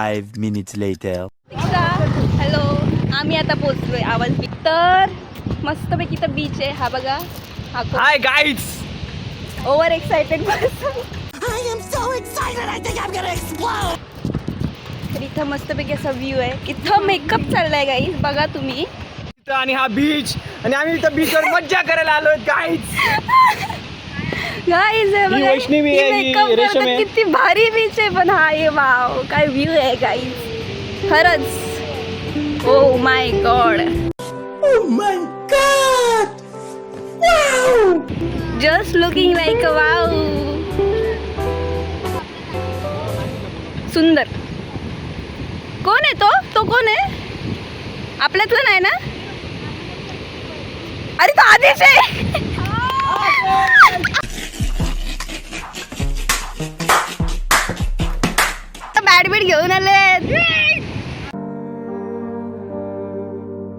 5 minutes later. Hello, आम्ही आता पोहोचलोय आवाज बीच. तर मस्तपैकी तर बीच आहे हा बघा. हा hi guys. Over excited I am so excited, I think I'm gonna explode! तर इथं मस्तपैकी असा व्ह्यू आहे. इथं मेकअप चाललाय गाईज बघा तुम्ही. आणि हा बीच आणि आम्ही इथं बीचवर मज्जा करायला आलोय गाईज. गाईज वैष्णवी आहे, ही रेशम आहे. किती भारी बीच आहे. पण हा ये वाव काय व्ह्यू आहे गाईज खरंच. Oh my God. Oh my god! Wow! Just looking like a wow. सुंदर. कोण आहे तो? तो कोण आहे? आपल्यातलं नाही ना? अरे तो आदेश आहे. बॅट घेऊन आले.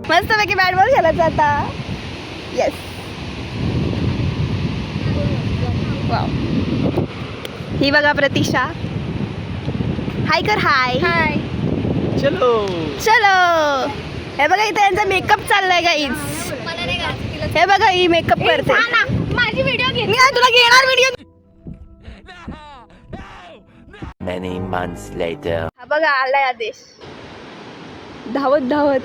मस्त पैकी बॅट बॉल खेळायचा आता. येस. वाव. ही बघा प्रतीक्षा. हाय कर. हाय हाय. चलो चलो. हे बघा इथे यांचा मेकअप चाललाय गाईज. हे बघा ही मेकअप करते. माझी व्हिडिओ घे. मी तुला घेणार व्हिडिओ. Many months later. हा बघा आलाय आदेश धावत धावत.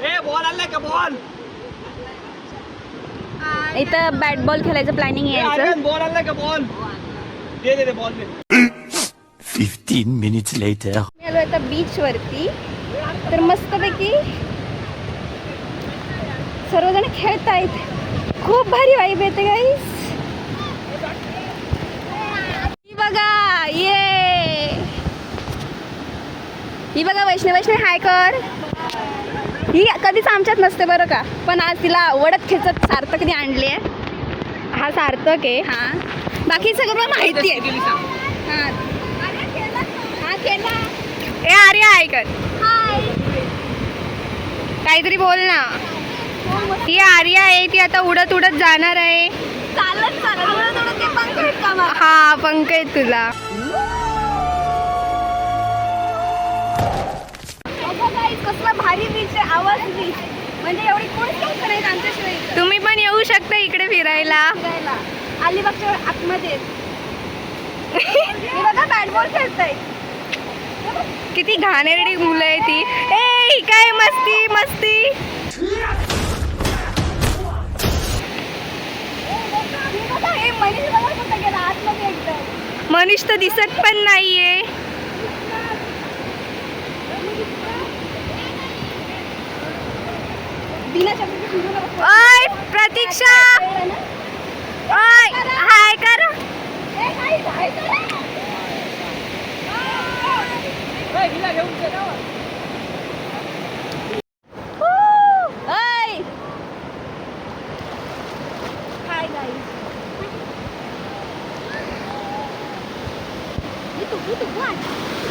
ए बॉल आलाय का बॉल? इथं बॅट बॉल खेळायचं प्लॅनिंग आहे यांचं. बॉल आलाय का बॉल? दे बॉल दे. 15 minutes later. मी आलो आता बीच वरती. तर मस्तपैकी सर्वजण खेळतायत. खूप भारी वाईब येते गाईस. ही बघा ये. ही बघा वैष्णवी हाय कर. ही कधीच आमच्यात नसते बरं का. पण आज तिला आवडत खेचत सार्थकने आणली आहे. हा सार्थक आहे. हा बाकी सगळं मला माहिती आहे. हा हा केला. ए आर्या हाय कर. काहीतरी बोल ना. ती आर्या आहे. ती आता उडत उडत जाणार आहे. चालत हा पंख आहे तुला. कसला भारी बीच आहे. आवाज बीच म्हणजे एवढी कोणीच लोक नाहीत आमच्याशिवाय. तुम्ही पण येऊ शकता इकडे फिरायला. अलिबागच्या आतमध्ये. बघा बॅट बॉल खेळताय. किती घाणेरडी मुलं आहे ती. ए काय मस्ती मस्ती. मनीष तर दिसत पण नाहीये. ओय प्रतीक्षा. ओय हाय कर.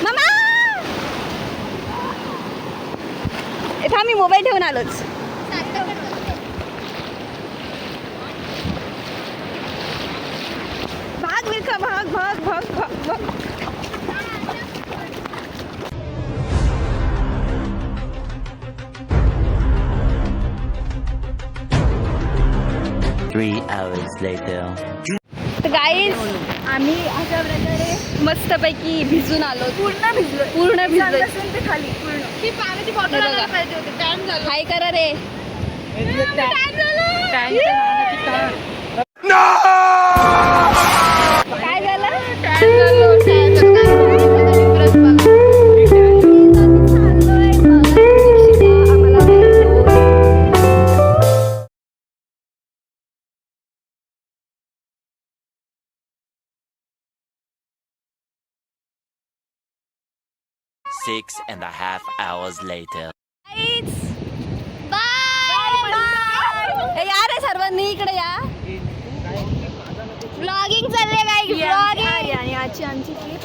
मामा इथं मी मोबाईल ठेवून आलोच. भाग विरका भाग भाग भाग भाग भाग. 3 hours later. तर गाईज आम्ही अशा प्रकारे मस्तपैकी भिजून आलो. पूर्ण भिजलो ते खाली पूर्ण. ही पाण्याची बॉटल आणायला पाहिजे होती. टाइम झाला. काय करा रे. काय झालं? Six and a half hours later. Bye यार सर्वांनी इकडे या. व्लॉगिंग चालले गाईज. व्लॉगिंग आणि आजची आमची ट्रिप.